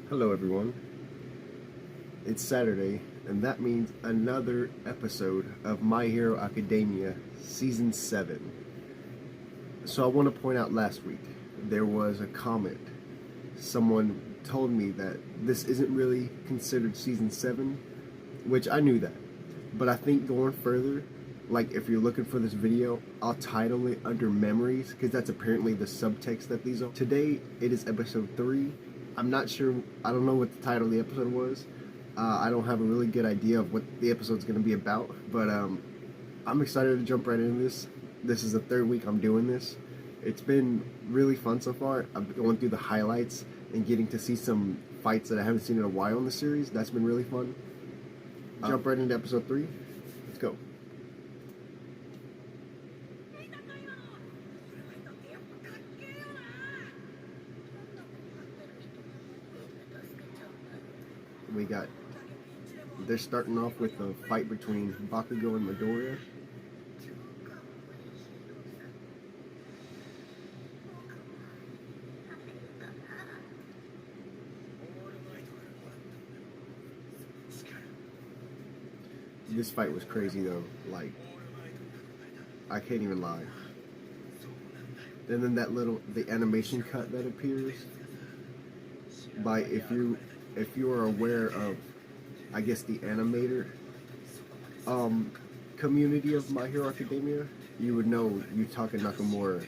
Hello everyone. It's Saturday, and that means another episode of My Hero Academia Season 7. So I want to point out last week, there was a comment. Someone told me that this isn't really considered Season 7, which I knew that. But I think going further, like if you're looking for this video, I'll title it under Memories, because that's apparently the subtext that these are. Today, it is episode 3. I'm not sure, I don't know what the title of the episode was. I don't have a really good idea of what the episode's going to be about, but I'm excited to jump right into this. This is the third week I'm doing this. It's been really fun so far. I'm going through the highlights and getting to see some fights that I haven't seen in a while in the series. That's been really fun. Jump right into episode 3. Let's go. They're starting off with a fight between Bakugo and Midoriya. This fight was crazy though, like, I can't even lie. And then the animation cut that appears, if you are aware of, I guess, the animator community of My Hero Academia, you would know Yutaka Nakamura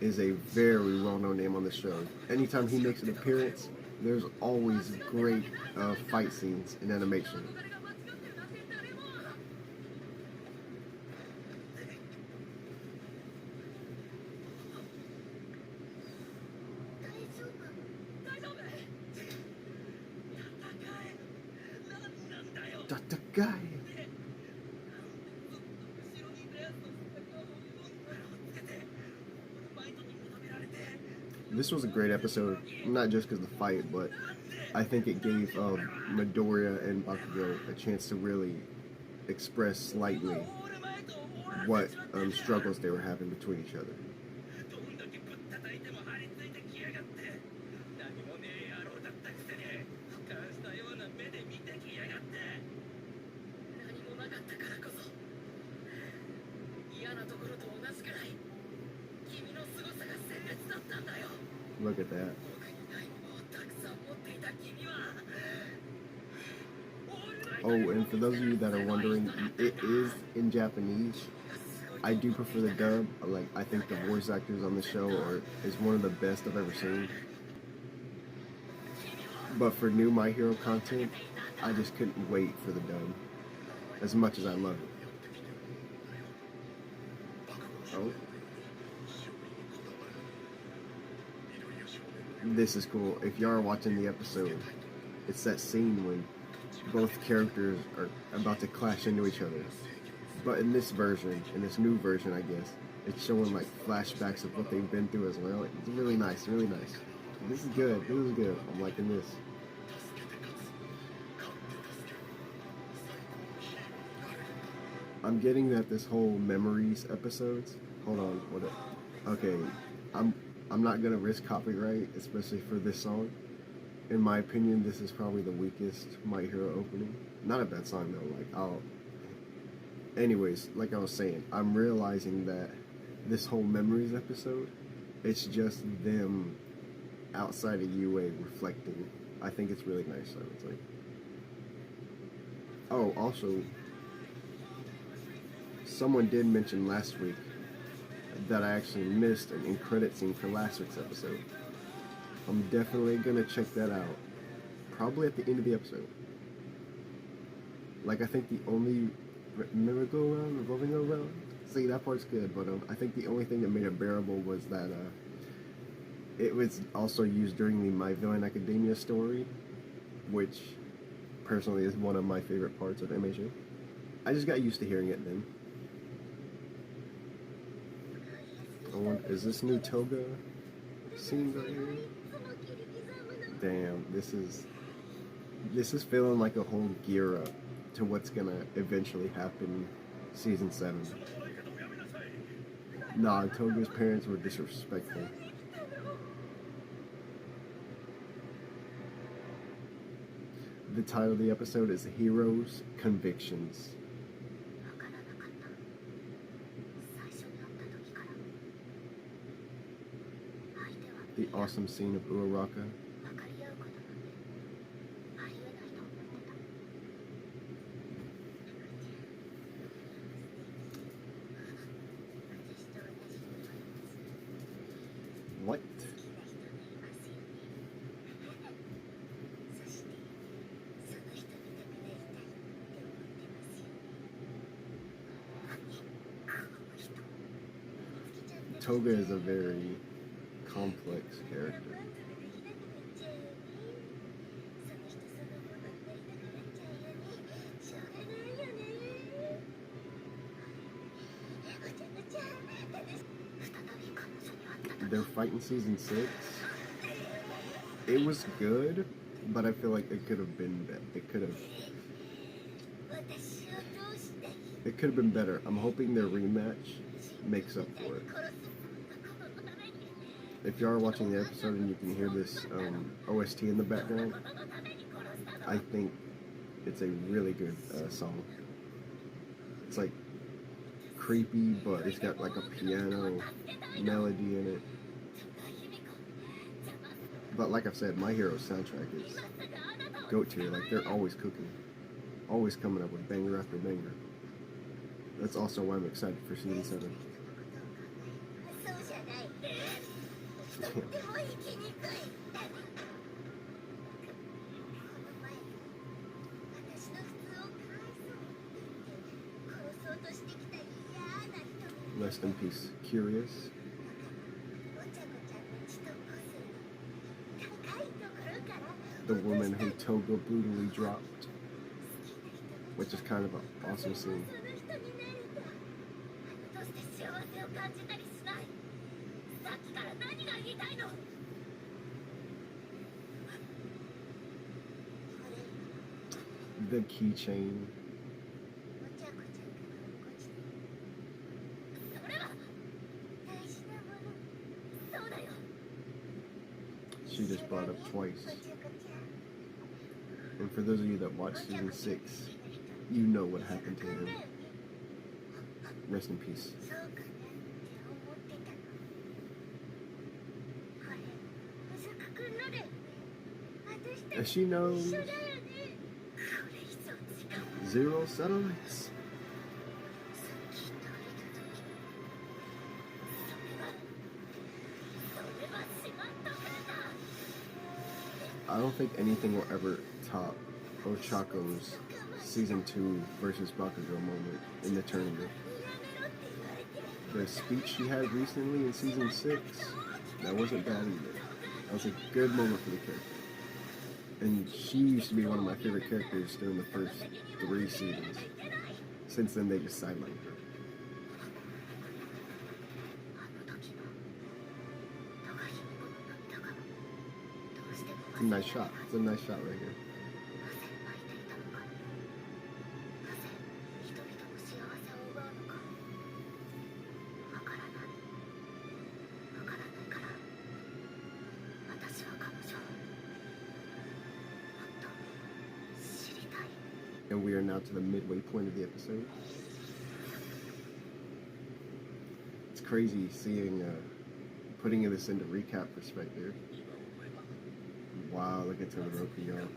is a very well-known name on the show. Anytime he makes an appearance, there's always great fight scenes in animation. Guy. This was a great episode, not just because of the fight, but I think it gave Midoriya and Bakugo a chance to really express slightly what struggles they were having between each other. Look at that. Oh, and for those of you that are wondering, it is in Japanese. I do prefer the dub. I think the voice actors on the show is one of the best I've ever seen. But for new My Hero content, I just couldn't wait for the dub, as much as I love it. Oh. This is cool. If y'all are watching the episode, it's that scene when both characters are about to clash into each other. But in this new version, I guess, it's showing like flashbacks of what they've been through as well. It's really nice, really nice. This is good. This is good. I'm liking this. I'm getting that this whole Memories episodes. Hold on. Okay, I'm not gonna risk copyright, especially for this song. In my opinion, this is probably the weakest My Hero opening. Not a bad song though. Anyways, like I was saying, I'm realizing that this whole Memories episode, it's just them outside of UA reflecting. I think it's really nice. I would say. Oh, also, someone did mention last week that I actually missed an end credit scene for last week's episode. I'm definitely gonna check that out, probably at the end of the episode. I think the only revolving around. See, that part's good, but I think the only thing that made it bearable was that it was also used during the My Villain Academia story, which personally is one of my favorite parts of MHA. I just got used to hearing it then. Is this new Toga scene right here? Damn, this is feeling like a whole gear up to what's gonna eventually happen season 7. Nah, Toga's parents were disrespectful. The title of the episode is Heroes Convictions. The awesome scene of Uraraka. What? Toga is a very complex character. Their fight in season 6, it was good, but I feel like it could have been better. It could have been better. I'm hoping their rematch makes up for it. If you are watching the episode and you can hear this OST in the background, I think it's a really good song. It's like creepy, but it's got like a piano melody in it. But like I've said, My Hero soundtrack is GOAT tier. Like, they're always cooking, always coming up with banger after banger. That's also why I'm excited for season 7. Rest in peace, Curious. The woman who Toga brutally dropped, which is kind of an awesome scene. The keychain. She just brought up twice. And for those of you that watched season 6, you know what happened to him. Rest in peace. As she knows, 0 satellites. I don't think anything will ever top Ochako's season 2 versus Bakugo moment in the tournament. The speech she had recently in season 6, that wasn't bad either. That was a good moment for the character. And she used to be one of my favorite characters during the first 3 seasons. Since then, they just sidelined her. It's a nice shot. It's a nice shot right here. And we are now to the midway point of the episode. It's crazy seeing, putting this into recap perspective. Wow, look at Todoroki, y'all.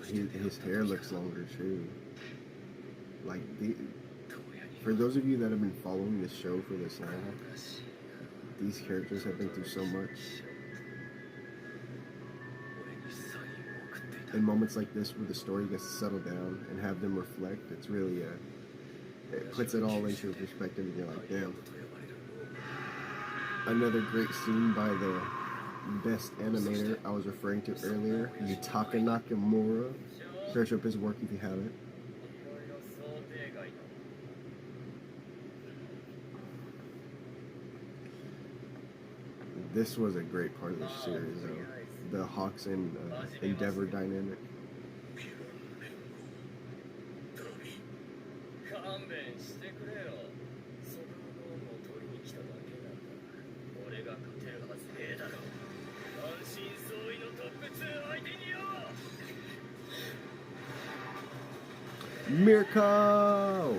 His hair looks longer too. Like, for those of you that have been following this show for this long, these characters have been through so much. In moments like this where the story gets to settle down and have them reflect, it's really, it puts it all into perspective and you're like, damn. Another great scene by the best animator I was referring to earlier, Yutaka Nakamura. Search up his work if you haven't. This was a great part of the series, though. The Hawks and Endeavor dynamic. Mirko!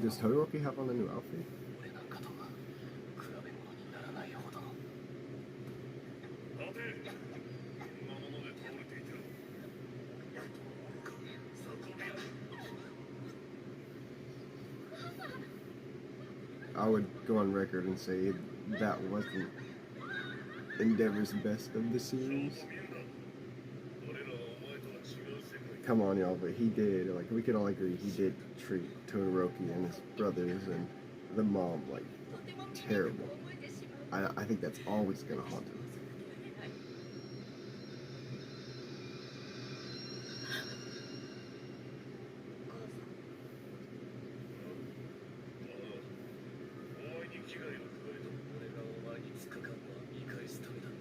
Does Todoroki have on a new outfit? I would go on record and say that wasn't Endeavor's best of the series. Come on, y'all, but he did, like, we could all agree, he did treat Todoroki and his brothers and the mom, like, terrible. I think that's always gonna haunt him.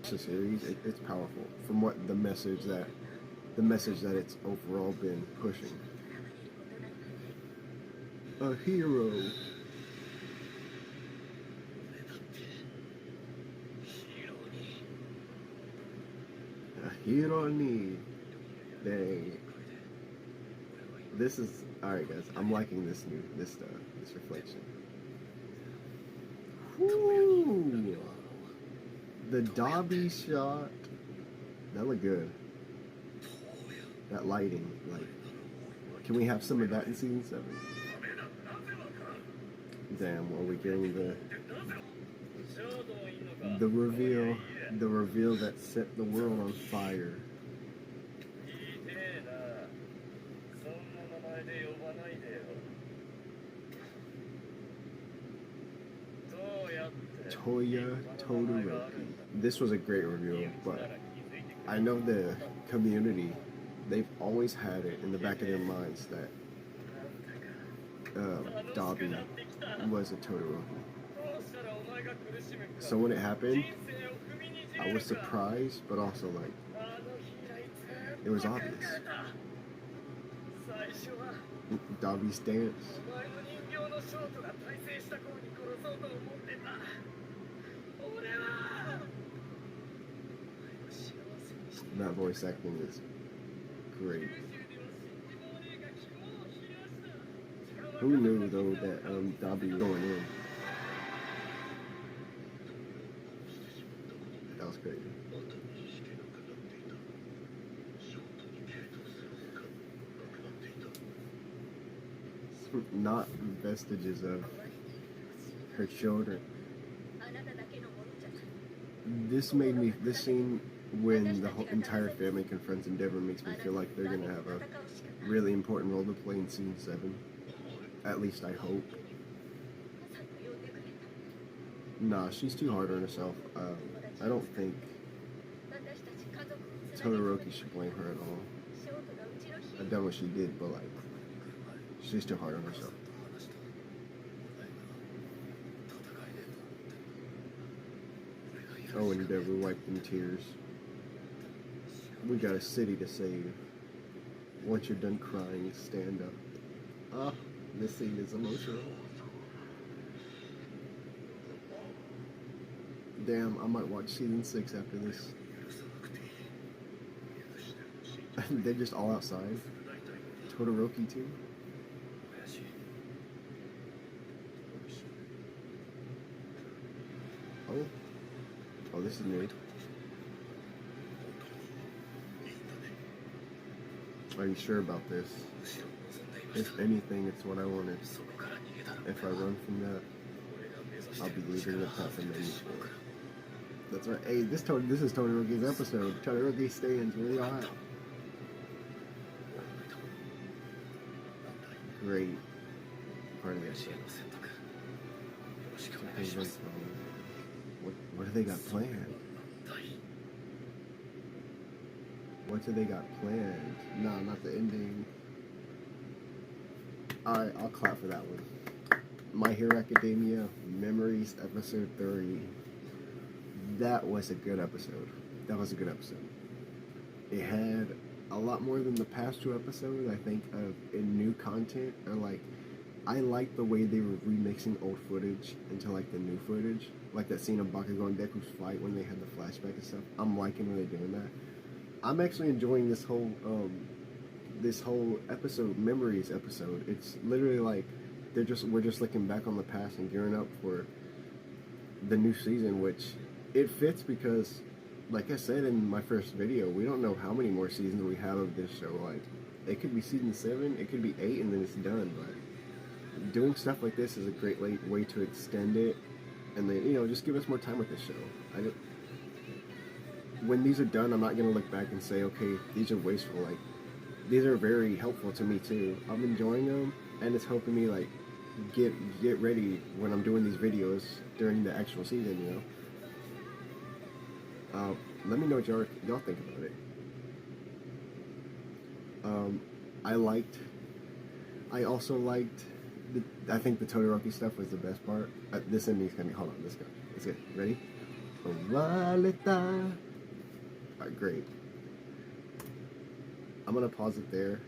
The series, it's powerful from what the message that it's overall been pushing. A hero. A hero ni. Dang. This is alright, guys. I'm liking this reflection. Woo! The Dobby shot, that looked good. That lighting, like, can we have some of that in season 7? Damn, are we getting the reveal that set the world on fire? Toya Todoroki. This was a great review, but I know the community, they've always had it in the back of their minds that Dobby was a Todoroki. So when it happened, I was surprised, but also like, it was obvious. Dobby's dance. That voice acting is great. Who knew though that Dobby was going in? That was crazy. Not vestiges of her children. This scene when the whole entire family confronts Endeavor makes me feel like they're gonna have a really important role to play in season 7. At least I hope. Nah, she's too hard on herself. I don't think Todoroki should blame her at all. I've done what she did, but like, she's too hard on herself. Oh, and Endeavor wiped them tears. We got a city to save. Once you're done crying, stand up. Ah, this scene is emotional. Damn, I might watch season 6 after this. They're just all outside. Todoroki too. Oh, this is new. Are you sure about this? If anything, it's what I wanted. If I run from that, I'll be leaving the path of manuscript. That's right. Hey, this is Todoroki's episode. Todoroki stands. Where y'all at? Great part of this show. What do they got planned? What do they got planned? Nah, not the ending. Alright, I'll clap for that one. My Hero Academia Memories Episode 3. That was a good episode. That was a good episode. It had a lot more than the past two episodes, I think, of in new content. Or like, I like the way they were remixing old footage into like the new footage. Like that scene of Bakugo and Deku's fight when they had the flashback and stuff. I'm liking when they're doing that. I'm actually enjoying this whole episode, Memories episode. It's literally like we're just looking back on the past and gearing up for the new season, which it fits because, like I said in my first video, we don't know how many more seasons we have of this show. Like, it could be season 7, it could be 8, and then it's done. But doing stuff like this is a great way to extend it, and then, you know, just give us more time with this show. When these are done, I'm not gonna look back and say, okay, these are wasteful. Like, these are very helpful to me too. I'm enjoying them, and it's helping me like get ready when I'm doing these videos during the actual season. You know. Let me know what y'all think about it. I also liked. I think the Todoroki stuff was the best part. This ending's gonna be. Hold on, let's go. Let's get ready. Alright, great. I'm gonna pause it there.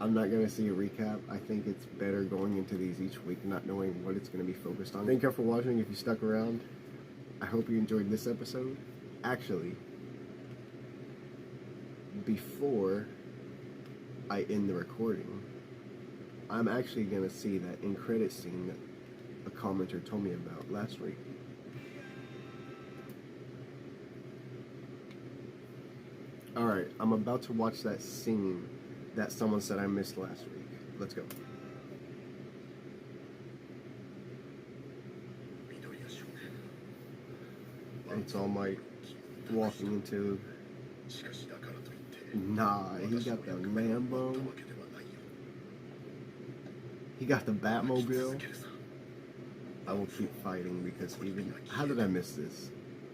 I'm not gonna see a recap. I think it's better going into these each week, not knowing what it's gonna be focused on. Thank y'all for watching. If you stuck around, I hope you enjoyed this episode. Actually, before I end the recording, I'm actually gonna see that end credit scene that a commenter told me about last week. Alright, I'm about to watch that scene that someone said I missed last week. Let's go. It's all Might walking into... Nah, he got the Lambo. He got the Batmobile. I will keep fighting because even... How did I miss this?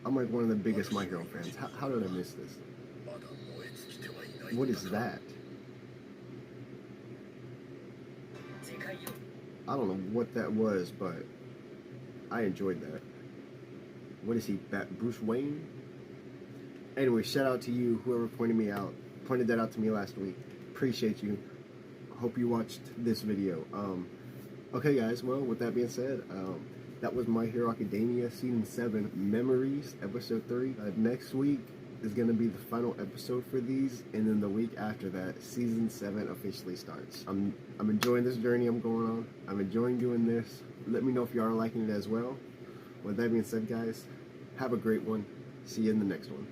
I'm like one of the biggest My Hero fans. How did I miss this? What is that? I don't know what that was, but I enjoyed that. What is he, Bruce Wayne? Anyway, shout out to you, whoever pointed that out to me last week. Appreciate you. Hope you watched this video. Okay guys, well, with that being said, that was My Hero Academia Season 7 Memories, Episode 3. Next week is going to be the final episode for these, and then the week after that, Season 7 officially starts. I'm enjoying this journey I'm going on. I'm enjoying doing this. Let me know if you are liking it as well. With that being said, guys, have a great one. See you in the next one.